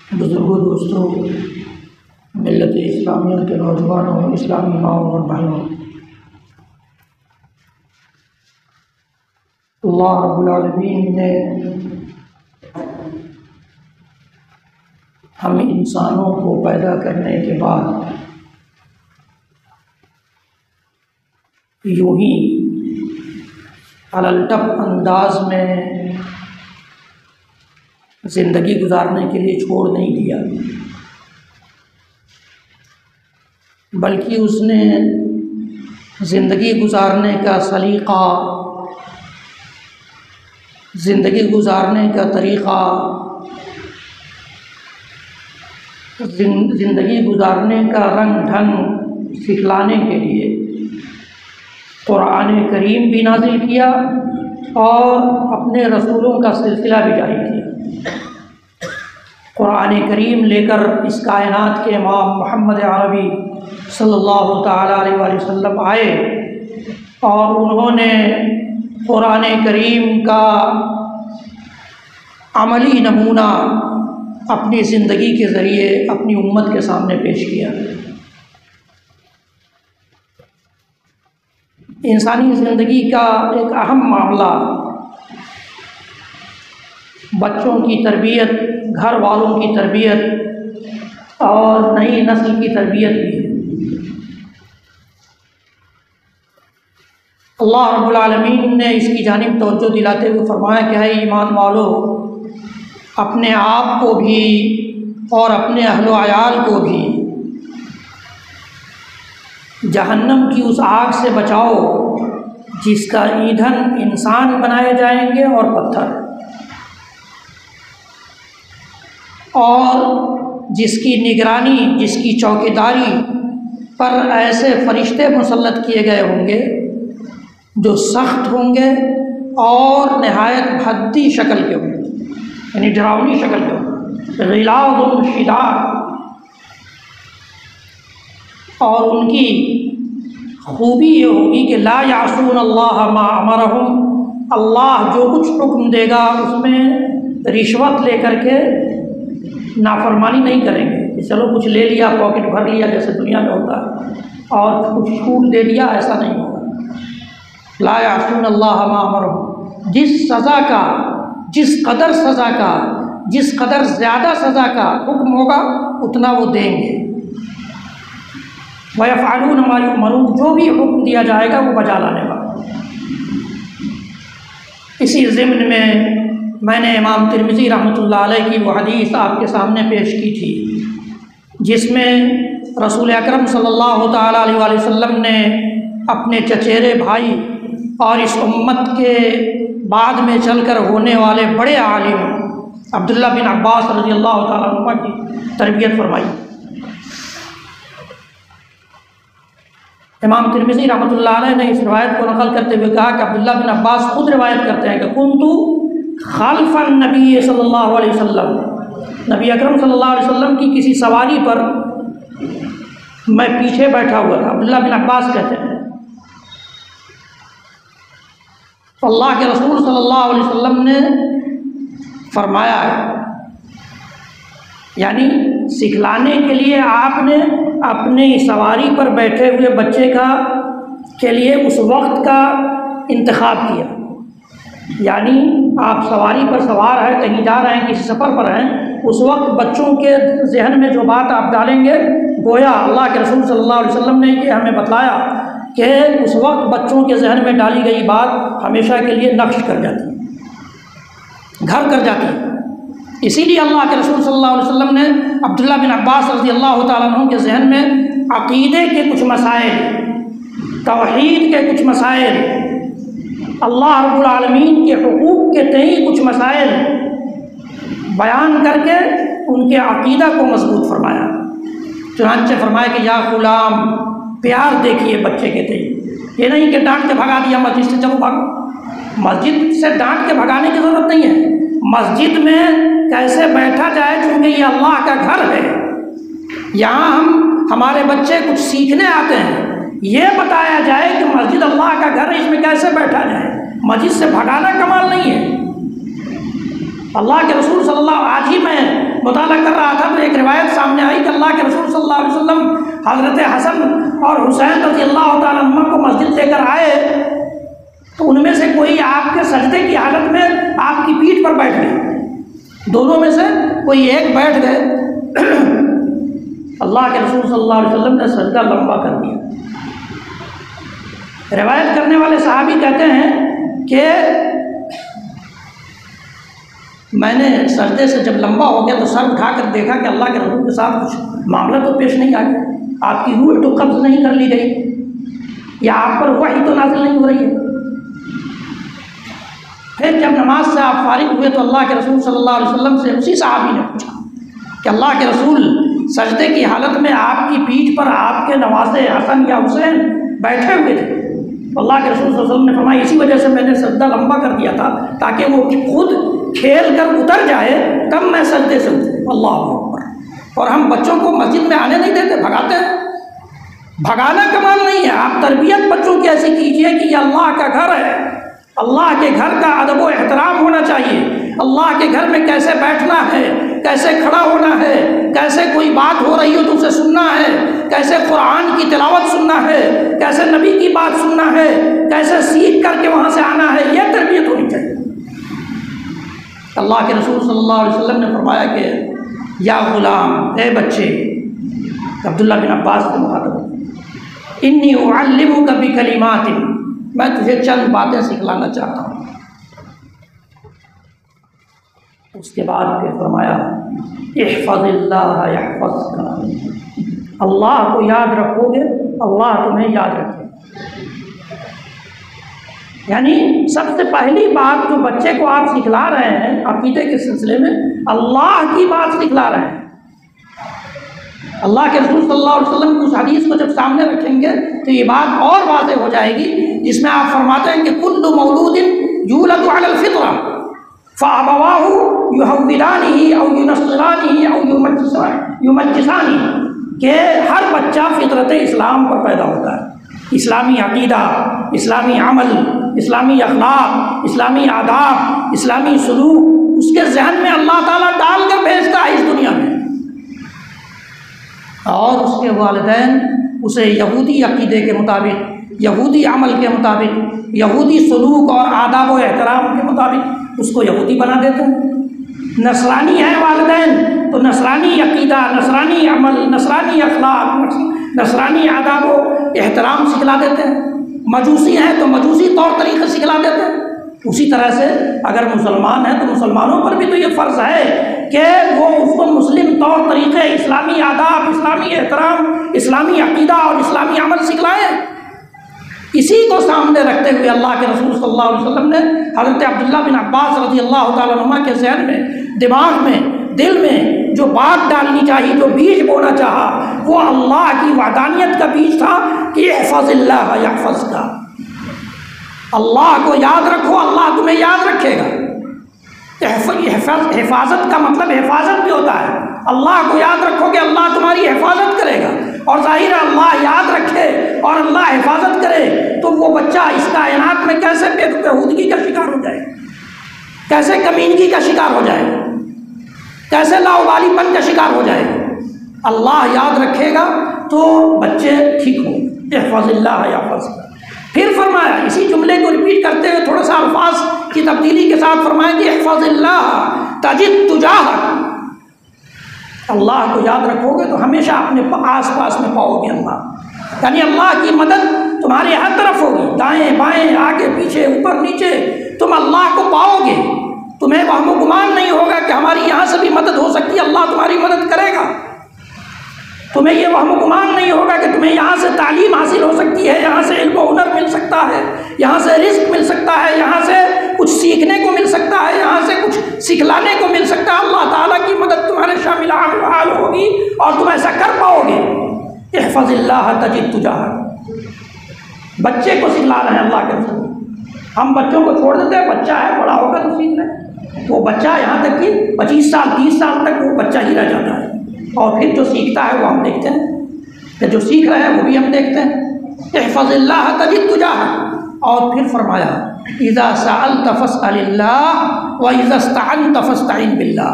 بزرگوں، دوستوں، ملت اسلامیہ کے نوجوانوں، اسلامی ماؤں اور بہنوں، اللہ رب العالمین نے ہم انسانوں کو پیدا کرنے کے بعد یوں ہی الٹپ انداز میں زندگی گزارنے کے لیے چھوڑ نہیں دیا، بلکہ اس نے زندگی گزارنے کا سلیقہ، زندگی گزارنے کا طریقہ، زندگی گزارنے کا رنگ ڈھنگ سکھلانے کے لیے قرآن کریم بھی نازل کیا اور اپنے رسولوں کا سلسلہ بھی جاری کیا۔ قرآن کریم لے کر اس کائنات کے امام محمد عربی صلی اللہ تعالیٰ علیہ وآلہ وسلم آئے اور انہوں نے قرآن کریم کا عملی نمونہ اپنی زندگی کے ذریعے اپنی امت کے سامنے پیش کیا۔ انسانی زندگی کا ایک اہم معاملہ بچوں کی تربیت، گھر والوں کی تربیت اور نئی نسل کی تربیت بھی ہے۔ اللہ رب العالمین نے اس کی جانب توجہ دلاتے ہوئے فرمایا کہ اے ایمان والو، اپنے آپ کو بھی اور اپنے اہل و عیال کو بھی جہنم کی اس آگ سے بچاؤ جس کا ایندھن انسان بنائے جائیں گے اور پتھر، اور جس کی نگرانی، جس کی چوکیداری پر ایسے فرشتے مسلط کیے گئے ہوں گے جو سخت ہوں گے اور نہایت بھدی شکل کے ہوں گے، یعنی ڈراؤنی شکل کے ہوں گے، غلاظ شداد، اور ان کی خوبی یہ ہوگی کہ لا یعصون اللہ ما امرہم، اللہ جو کچھ حکم دے گا اس میں رشوت لے کر کے نافرمانی نہیں کریں گے کہ چلو کچھ لے لیا، پاکٹ بھر لیا جیسے دنیا میں ہوتا ہے اور کچھ چھوٹ دے دیا، ایسا نہیں ہوگا۔ لا یعصون اللہ ما امرہم، جس سزا کا، جس قدر سزا کا، جس قدر زیادہ سزا کا حکم ہوگا اتنا وہ دیں گے۔ وَيَفْعَلُونَ مَا يُؤْمَرُونَ، جو بھی حکم دیا جائے گا وہ بجا لانے والا۔ اسی ضمن میں نے امام ترمذی رحمۃ اللہ علیہ کی وہ حدیث آپ کے سامنے پیش کی تھی جس میں رسول اکرم صلی اللہ تعالیٰ علیہ وآلہ وسلم نے اپنے چچیرے بھائی اور اس امت کے بعد میں چل کر ہونے والے بڑے عالم عبداللہ بن عباس رضی اللہ تعالیٰ عنہ کی تربیت فرمائی۔ امام ترمذی رحمۃ اللہ علیہ نے اس روایت کو نقل کرتے ہوئے کہا کہ عبداللہ بن عباس خود روایت کرتے ہیں کہ کنتو خلف النبی صلی اللہ علیہ وسلم، نبی اکرم صلی اللہ علیہ وسلم کی کسی سواری پر میں پیچھے بیٹھا ہوا تھا۔ عبداللہ بن عباس کہتے ہیں اللہ کے رسول صلی اللہ علیہ وسلم نے فرمایا ہے، یعنی سکھلانے کے لیے آپ نے اپنی سواری پر بیٹھے ہوئے بچے کے لیے اس وقت کا انتخاب کیا، یعنی آپ سواری پر سوار ہیں، کہیں جا رہے ہیں، کسی سفر پر ہیں، اس وقت بچوں کے ذہن میں جو بات آپ ڈالیں گے، گویا اللہ کے رسول صلی اللہ علیہ وسلم نے یہ ہمیں بتلایا کہ اس وقت بچوں کے ذہن میں ڈالی گئی بات ہمیشہ کے لیے نقش کر جاتی ہے، گھر کر جاتی ہے۔ اسی لیے اللہ کے رسول صلی اللہ علیہ وسلم نے عبداللہ بن عباس رضی اللہ تعالیٰ عنہ کے ذہن میں عقیدے کے کچھ مسائل، توحید کے کچھ مسائل، اللہ رب العالمین کے حقوق کے تئیں کچھ مسائل بیان کر کے ان کے عقیدہ کو مضبوط فرمایا۔ چنانچہ فرمایا کہ یا غلام، پیار دیکھیے بچے کے تئیں، یہ نہیں کہ ڈانٹ کے بھگا دیا مسجد سے، چلو بھاگو۔ مسجد سے ڈانٹ کے بھگانے کی ضرورت نہیں ہے، مسجد میں کیسے بیٹھا جائے، چونکہ یہ اللہ کا گھر ہے، یہاں ہمارے بچے کچھ سیکھنے آتے ہیں، یہ بتایا جائے کہ مسجد اللہ کا گھر ہے، اس میں کیسے بیٹھا جائے۔ مسجد سے بھگانا کمال نہیں ہے۔ اللہ کے رسول صلی اللہ، آج ہی میں مطالعہ کر رہا تھا تو ایک روایت سامنے آئی کہ اللہ کے رسول صلی اللہ علیہ وسلم حضرت حسن اور حسین رضی اللہ تعالیٰ عنہ کو مسجد لے کر آئے تو ان میں سے کوئی آپ کے سجدے کی حالت میں آپ کی پیٹھ پر بیٹھ گئے، دونوں میں سے کوئی ایک بیٹھ گئے۔ اللہ کے رسول صلی اللہ علیہ وسلم نے سجدہ لمبا کر دیا۔ روایت کرنے والے صحابی کہتے ہیں کہ میں نے سجدے سے جب لمبا ہو گیا تو سر اٹھا کر دیکھا کہ اللہ کے رسول کے ساتھ کچھ معاملہ تو پیش نہیں آ گیا، آپ کی روح تو قبض نہیں کر لی گئی یا آپ پر وحی تو نازل نہیں ہو رہی ہے۔ پھر جب نماز سے آپ فارغ ہوئے تو اللہ کے رسول صلی اللہ علیہ وسلم سے اسی صحابی نے پوچھا کہ اللہ کے رسول سجدے کی حالت میں آپ کی پیٹھ پر آپ کے نواسے حسن یا حسین بیٹھے ہوئے تھے، اللہ کے رسول صلی اللہ علیہ وسلم نے فرمایا اسی وجہ سے میں نے سجدہ لمبا کر دیا تھا تاکہ وہ خود کھیل کر اتر جائے تب میں سجدے سے اتروں۔ اللہ اکبر۔ اور ہم بچوں کو مسجد میں آنے نہیں دیتے، بھگاتے ہیں۔ بھگانا کمال نہیں ہے، آپ تربیت بچوں کی ایسی کیجیے کہ یہ اللہ کا گھر ہے، اللہ کے گھر کا ادب و احترام ہونا چاہیے، اللہ کے گھر میں کیسے بیٹھنا ہے، کیسے کھڑا ہونا ہے، کیسے کوئی بات ہو رہی ہو تو اسے سننا ہے، کیسے قرآن کی تلاوت سننا ہے، کیسے نبی کی بات سننا ہے، کیسے سیکھ کر کے وہاں سے آنا ہے، یہ تربیت ہونی چاہیے۔ اللہ کے رسول صلی اللہ علیہ وسلم نے فرمایا کہ یا غلام، اے بچے، عبداللہ بن عباس سے مخاطب، انی اعلمک بکلمات، میں تجھے چند باتیں سکھلانا چاہتا ہوں۔ اس کے بعد پھر فرمایا احفظ اللہ یحفظک، اللہ کو یاد رکھو گے اللہ تمہیں یاد رکھے۔ یعنی سب سے پہلی بات جو بچے کو آپ سکھلا رہے ہیں عقیدے کے سلسلے میں، اللہ کی بات سکھلا رہے ہیں۔ اللہ کے رسول صلی اللہ علیہ وسلم کی اس حدیث کو جب سامنے رکھیں گے تو یہ بات اور واضح ہو جائے گی، جس میں آپ فرماتے ہیں کہ کل مولود یولد علی الفطرہ فابواہ یحودانہ او ینصرانہ او یمجسانہ، کہ ہر بچہ فطرت اسلام پر پیدا ہوتا ہے، اسلامی عقیدہ، اسلامی عمل، اسلامی اخلاق، اسلامی آداب، اسلامی سلوک اس کے ذہن میں اللہ تعالیٰ ڈال کر بھیجتا ہے اس دنیا میں، اور اس کے والدین اسے یہودی عقیدے کے مطابق، یہودی عمل کے مطابق، یہودی سلوک اور آداب و احترام کے مطابق اس کو یہودی بنا دیتے ہیں۔ نصرانی ہیں والدین تو نصرانی عقیدہ، نصرانی عمل، نصرانی اخلاق، نصرانی آداب و احترام سکھلا دیتے ہیں۔ مجوسی ہیں تو مجوسی طور طریقے سکھلا دیتے ہیں۔ اسی طرح سے اگر مسلمان ہیں تو مسلمانوں پر بھی تو یہ فرض ہے کہ وہ اس کو مسلم طور طریقے، اسلامی آداب، اسلامی احترام، اسلامی عقیدہ اور اسلامی عمل سکھلائیں۔ اسی کو سامنے رکھتے ہوئے اللہ کے رسول صلی اللہ علیہ وسلم نے حضرت عبداللہ بن عباس رضی اللہ تعالیٰ عنہ کے ذہن میں، دماغ میں، دل میں جو بات ڈالنی چاہیے، جو بیج بونا چاہا، وہ اللہ کی وحدانیت کا بیج تھا کہ احفظ اللہ یحفظک، اللہ کو یاد رکھو اللہ تمہیں یاد رکھے گا۔ حفاظت کا مطلب حفاظت بھی ہوتا ہے، اللہ کو یاد رکھو کہ اللہ تمہاری حفاظت کرے گا، اور ظاہر اللہ یاد رکھے اور اللہ حفاظت کرے تو وہ بچہ اس کائنات میں کیسے بےہودگی کا شکار ہو جائے، کیسے کمینگی کا شکار ہو جائے، کیسے لاوالی پن کا شکار ہو جائے۔ اللہ یاد رکھے گا تو بچے ٹھیک ہوں گے۔ احفظ اللہ یحفظک۔ پھر فرمایا اسی جملے کو ریپیٹ کرتے ہوئے تھوڑا سا الفاظ کی تبدیلی کے ساتھ فرمایا کہ احفظ اللہ تجد تجاہک، اللہ کو یاد رکھو گے تو ہمیشہ اپنے آس پاس میں پاؤ گے اللہ، یعنی اللہ کی مدد تمہارے ہر طرف ہوگی، دائیں بائیں، آگے پیچھے، اوپر نیچے، تم اللہ کو پاؤ گے۔ تمہیں وہم و گمان نہیں ہوگا کہ ہماری یہاں سے بھی مدد ہو سکتی ہے، اللہ تمہاری مدد کرے گا۔ تمہیں یہ وہم و گمان نہیں ہوگا کہ تمہیں یہاں سے تعلیم حاصل ہو سکتی ہے، یہاں سے علم و ہنر مل سکتا ہے، یہاں سے رزق مل سکتا ہے، یہاں سے کچھ سیکھنے کو مل سکتا ہے، یہاں سے کچھ سکھلانے کو مل سکتا ہے۔ اللہ تعالیٰ کی مدد تمہارے شامل حال ہوگی اور تم ایسا کر پاؤ گے۔ احفظ اللہ تجد تجاہک، بچے کو سکھلا رہے ہیں اللہ کے رسول۔ ہم بچوں کو چھوڑ دیتے ہیں، بچہ ہے بڑا ہوگا تو سیکھ لے، وہ بچہ یہاں تک کہ 25 سال 30 سال تک وہ بچہ ہی رہ جاتا ہے، اور پھر جو سیکھتا ہے وہ ہم دیکھتے ہیں، کہ جو سیکھ رہے ہیں وہ بھی ہم دیکھتے ہیں۔ احفظ اللہ تجد تجاہک، اور پھر فرمایا اذا سألت فاسأل اللہ واذا استعنت فاستعن باللہ،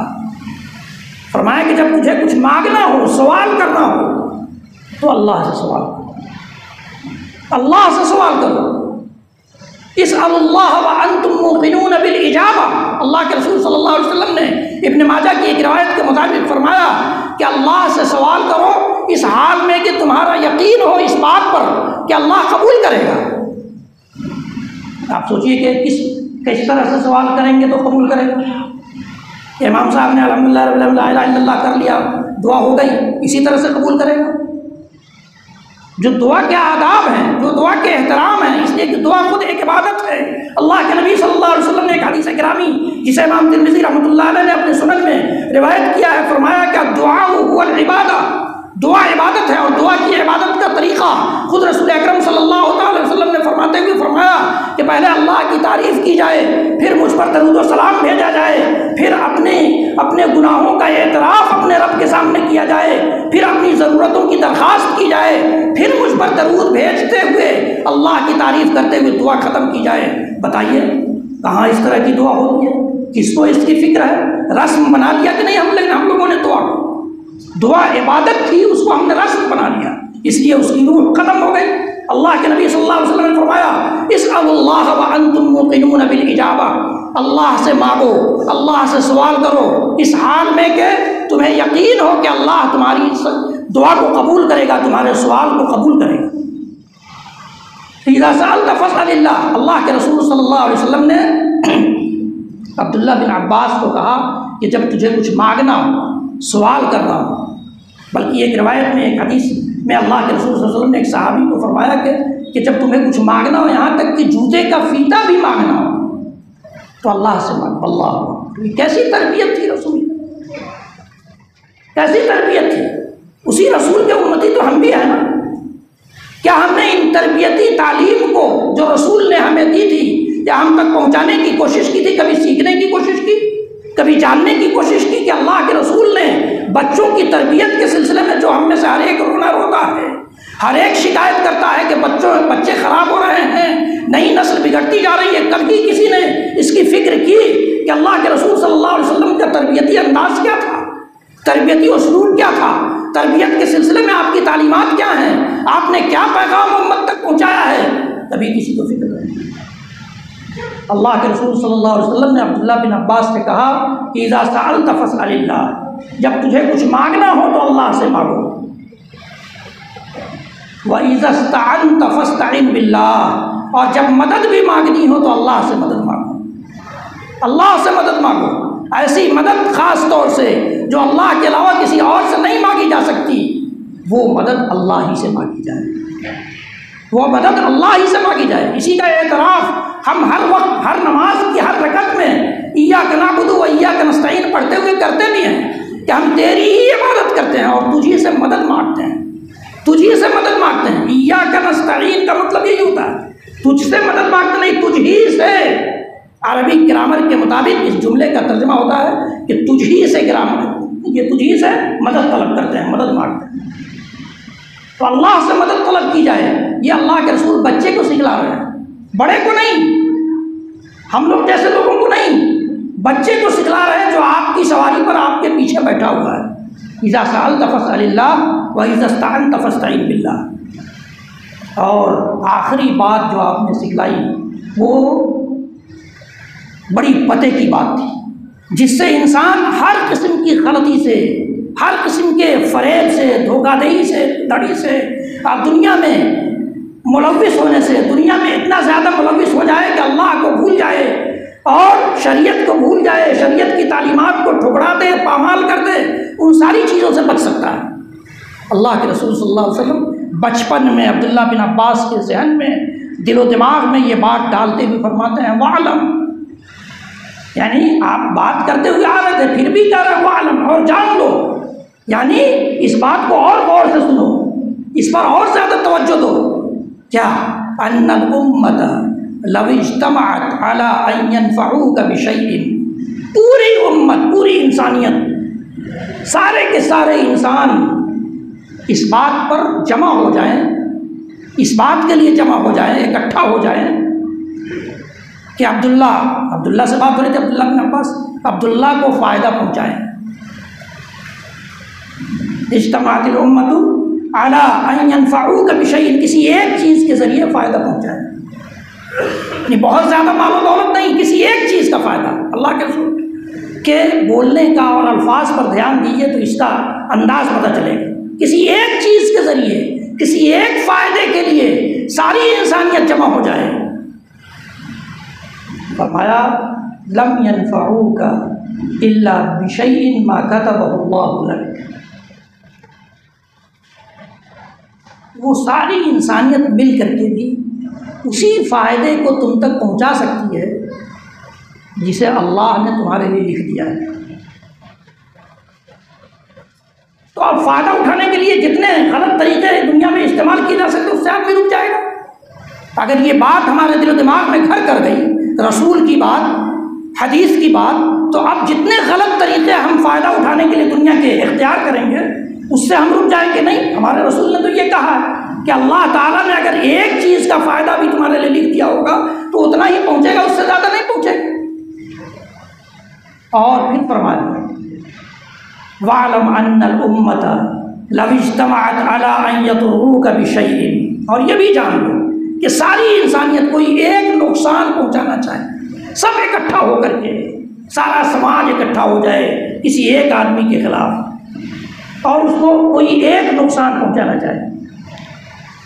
فرمایا کہ جب تجھے کچھ مانگنا ہو، سوال کرنا ہو، تو اللہ سے سوال کرو، اللہ سے سوال کرو۔ اسأل اللہ وانتم موقنون بالاجابہ، اللہ کے رسول صلی اللہ علیہ وسلم نے ابن ماجہ کی ایک روایت کے مطابق فرمایا کہ اللہ سے سوال کرو اس حال میں کہ تمہارا یقین ہو اس بات پر کہ اللہ قبول کرے گا۔ آپ سوچئے کہ کس طرح سے سوال کریں گے تو قبول کرے گا؟ امام صاحب نے الحمدللہ رب العالمین لا الہ الا اللہ کر لیا، دعا ہو گئی، اسی طرح سے قبول کرے گا؟ جو دعا کے آداب ہیں، جو دعا کے احترام ہیں، اس لیے کہ دعا خود ایک عبادت ہے۔ اللہ کے نبی صلی اللہ علیہ وسلم نے ایک حدیث گرامی جسے امام ترمذی رحمۃ اللہ علیہ نے اپنے سنن میں روایت کیا ہے، فرمایا کہ دعا هو العبادہ، دعا عبادت ہے، اور دعا کی عبادت کا طریقہ خود رسول اکرم صلی اللہ علیہ وسلم نے فرماتے ہوئے فرمایا کہ پہلے اللہ کی تعریف کی جائے، پھر مجھ پر درود و سلام بھیجا جائے، پھر اپنے گناہوں کا اعتراف اپنے رب کے سامنے کیا جائے، پھر اپنی ضرورتوں کی درخواست کی جائے، پھر مجھ پر درود بھیجتے ہوئے اللہ کی تعریف کرتے ہوئے دعا ختم کی جائے۔ بتائیے کہاں اس طرح کی دعا ہوتی ہے؟ کس کو اس کی فکر ہے؟ رسم بنا لیا کہ نہیں ہم لوگوں نے دعا عبادت تھی، اس کو ہم نے رسم بنا لیا، اس لیے اس کی روح ختم ہو گئی۔ اللہ کے نبی صلی اللہ علیہ وسلم نے فرمایا اسألوا اللہ وانتم موقنون بالاجابہ، اللہ سے مانگو، اللہ سے سوال کرو اس حال میں کہ تمہیں یقین ہو کہ اللہ تمہاری دعا کو قبول کرے گا، تمہارے سوال کو قبول کرے گا۔ اذا سألت فاسأل اللہ، اللہ کے رسول صلی اللہ علیہ وسلم نے عبداللہ بن عباس کو کہا کہ جب تجھے کچھ مانگنا ہو، سوال کرنا ہو، بلکہ ایک روایت میں ایک حدیث میں اللہ کے رسول صلی اللہ علیہ وسلم نے ایک صحابی کو فرمایا کہ جب تمہیں کچھ مانگنا ہو، یہاں تک کہ جوتے کا فیتہ بھی مانگنا ہو، تو اللہ سے مانگو۔ اللہ کیسی تربیت تھی رسول، کیسی تربیت تھی! اسی رسول کے امتی تو ہم بھی ہیں نا؟ کیا ہم نے ان تربیتی تعلیم کو جو رسول نے ہمیں دی تھی یا ہم تک پہنچانے کی کوشش کی تھی، کبھی سیکھنے کی کوشش کی، کبھی جاننے کی کوشش کی کہ اللہ کے رسول نے بچوں کی تربیت کے سلسلے میں جو ہم میں سے ہر ایک رونا روتا ہے، ہر ایک شکایت کرتا ہے کہ بچے خراب ہو رہے ہیں، نئی نسل بگڑتی جا رہی ہے، کبھی کسی نے اس کی فکر کی کہ اللہ کے رسول صلی اللہ علیہ وسلم کا تربیتی انداز کیا تھا، تربیتی اسلوب کیا تھا، تربیت کے سلسلے میں آپ کی تعلیمات کیا ہیں، آپ نے کیا پیغام امت تک پہنچایا ہے؟ کبھی کسی کو فکر نہیں۔ اللہ کے رسول صلی اللہ علیہ وسلم نے عبداللہ بن عباس سے کہا کہ اذا سألت فاسأل اللہ، جب تجھے کچھ مانگنا ہو تو اللہ سے مانگو، وَإِذَا اسْتَعَنْتَ فَاسْتَعِنْ بِاللَّهِ، اور جب مدد بھی مانگنی ہو تو اللہ سے مدد مانگو، اللہ سے مدد مانگو، ایسی مدد خاص طور سے جو اللہ کے علاوہ کسی اور سے نہیں مانگی جا سکتی، وہ مدد اللہ ہی سے مانگی جائے، وہ مدد اللہ ہی سے مانگی جائے۔ اسی کا اعتراف ہم ہر وقت، ہر نماز کی ہر رکعت میں ایاک نعبد و ایاک نستعین پڑھتے ہوئے کرتے بھی ہیں کہ ہم تیری ہی عبادت کرتے ہیں اور تجھی سے مدد مانگتے ہیں، تجھی سے مدد مانگتے ہیں۔ ایاک نستعین کا مطلب یہی ہوتا ہے، تجھ سے مدد مانگتے نہیں، تجھ ہی سے۔ عربی گرامر کے مطابق اس جملے کا ترجمہ ہوتا ہے کہ تجھ ہی سے، گرامر یہ تجھ ہی سے مدد طلب کرتے ہیں، مدد مانگتے ہیں۔ تو اللہ سے مدد طلب کی جائے، یہ اللہ کے رسول بچے کو سکھلا رہے ہیں، بڑے کو نہیں، ہم لوگ جیسے لوگوں کو نہیں، بچے کو سکھلا رہے ہیں جو آپ کی سواری پر آپ کے پیچھے بیٹھا ہوا ہے۔ اذا سألت فاسأل اللہ واذا استعنت فاستعن باللہ۔ اور آخری بات جو آپ نے سکھلائی وہ بڑی پتے کی بات تھی، جس سے انسان ہر قسم کی غلطی سے، ہر قسم کے فریب سے، دھوکہ دہی سے، دھڑی سے، دنیا میں ملوث ہونے سے، دنیا میں اتنا زیادہ ملوث ہو جائے کہ اللہ کو بھول جائے اور شریعت کو بھول جائے، شریعت کی تعلیمات کو ٹھکرا دے، پامال کر دے، ان ساری چیزوں سے بچ سکتا ہے۔ اللہ کے رسول صلی اللہ علیہ وسلم بچپن میں عبداللہ بن عباس کے ذہن میں، دل و دماغ میں یہ بات ڈالتے ہوئے فرماتے ہیں وَعْلَمْ، یعنی آپ بات کرتے ہوئے آ رہے تھے پھر بھی کہہ رہے ہیں وَعْلَمْ، اور جان لو، یعنی اس بات کو اور غور سے سنو، اس پر اور زیادہ توجہ دو۔ کیا؟ ان الامۃ لو اجتمعت علی ان ينفعوک بشیء، پوری امت، پوری انسانیت، سارے کے سارے انسان اس بات پر جمع ہو جائیں، اس بات کے لیے جمع ہو جائیں، اکٹھا ہو جائیں کہ عبداللہ سے بات ہو رہی تھی، عبداللہ بن عباس، عبداللہ کو فائدہ پہنچائیں، اجتماعت الامت علی ان ینفعوک بشیء، کسی ایک چیز کے ذریعے فائدہ پہنچائے، یعنی بہت زیادہ مال و دولت نہیں، کسی ایک چیز کا فائدہ۔ اللہ کے رسول کے بولنے کا اور الفاظ پر دھیان دیجیے تو اس کا انداز پتہ چلے گا۔ کسی ایک چیز کے ذریعے، کسی ایک فائدے کے لیے ساری انسانیت جمع ہو جائے۔ فرمایا لم ينفعوک الا بشیء ما کتبہ اللہ لک، وہ ساری انسانیت مل کر کے بھی اسی فائدے کو تم تک پہنچا سکتی ہے جسے اللہ نے تمہارے لیے لکھ دیا ہے۔ تو اب فائدہ اٹھانے کے لیے جتنے غلط طریقے دنیا میں استعمال کیے جا سکتے اس سے آدمی رک جائے گا۔ اگر یہ بات ہمارے دل و دماغ میں گھر کر گئی، رسول کی بات، حدیث کی بات، تو اب جتنے غلط طریقے ہم فائدہ اٹھانے کے لیے دنیا کے اختیار کریں گے اس سے ہم رک جائیں گے نہیں۔ ہمارے رسول نے تو یہ کہا ہے کہ اللہ تعالیٰ نے اگر ایک چیز کا فائدہ بھی تمہارے لیے لکھ دیا ہوگا تو اتنا ہی پہنچے گا، اس سے زیادہ نہیں پہنچے گا۔ اور پھر فرمایا وَاعْلَمْ أَنَّ الْأُمَّةَ لَوِ اجْتَمَعَتْ عَلَىٰ أَن يَضُرُّوكَ بِشَيْءٍ، اور یہ بھی جان لو کہ ساری انسانیت کوئی ایک نقصان پہنچانا چاہے، سب اکٹھا ہو کر کے، سارا سماج اکٹھا ہو جائے کسی ایک آدمی کے خلاف اور اس کو کوئی ایک نقصان پہنچانا چاہے،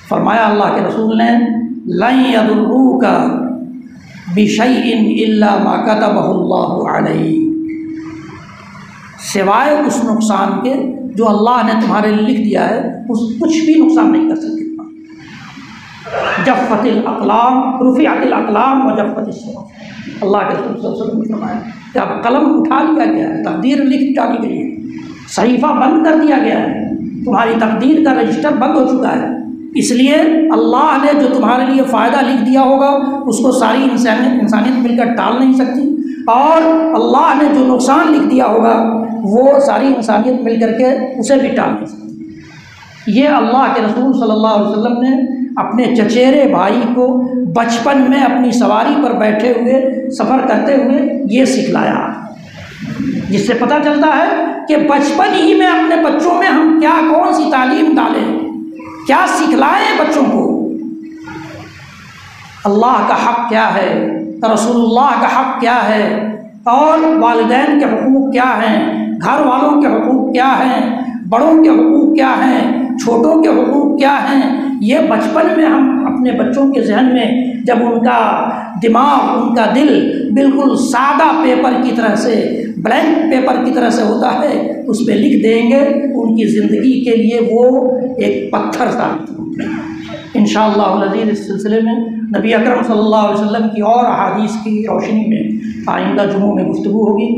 فرمایا اللہ کے رسول نے لَن يَضُرُّوكَ بِشَيْءٍ إِلَّا مَا كَتَبَهُ اللَّهُ عَلَيْكَ، سوائے اس نقصان کے جو اللہ نے تمہارے لیے لکھ دیا ہے، اس کچھ بھی نقصان نہیں کر سکتے۔ جفت الاقلام رفعت الاقلام و جفت الصحف، اللہ کے رسول صلی اللہ علیہ وسلم نے فرمایا کہ اب قلم اٹھا لیا گیا ہے، تقدیر لکھ ڈالی گئی ہے، صحیفہ بند کر دیا گیا ہے، تمہاری تقدیر کا رجسٹر بند ہو چکا ہے۔ اس لیے اللہ نے جو تمہارے لیے فائدہ لکھ دیا ہوگا اس کو ساری انسانیت مل کر ٹال نہیں سکتی، اور اللہ نے جو نقصان لکھ دیا ہوگا وہ ساری انسانیت مل کر کے اسے بھی ٹال نہیں سکتی۔ یہ اللہ کے رسول صلی اللہ علیہ وسلم نے اپنے چچیرے بھائی کو بچپن میں اپنی سواری پر بیٹھے ہوئے سفر کرتے ہوئے یہ سکھلایا، جس سے پتہ چلتا ہے کہ بچپن ہی میں اپنے بچوں میں ہم کیا کون سی تعلیم ڈالیں، کیا سکھلائیں بچوں کو، اللہ کا حق کیا ہے، رسول اللہ کا حق کیا ہے، اور والدین کے حقوق کیا ہیں، گھر والوں کے حقوق کیا ہیں، بڑوں کے حقوق کیا ہیں، چھوٹوں کے حقوق کیا ہیں۔ یہ بچپن میں ہم اپنے بچوں کے ذہن میں جب ان کا دماغ، ان کا دل بالکل سادہ پیپر کی طرح سے، بلینک پیپر کی طرح سے ہوتا ہے، اس پہ لکھ دیں گے، ان کی زندگی کے لیے وہ ایک پتھر ثابت ہوگا۔ انشاءاللہ العزیز اس سلسلے میں نبی اکرم صلی اللہ علیہ وسلم کی اور احادیث کی روشنی میں آئندہ جمعوں میں گفتگو ہوگی۔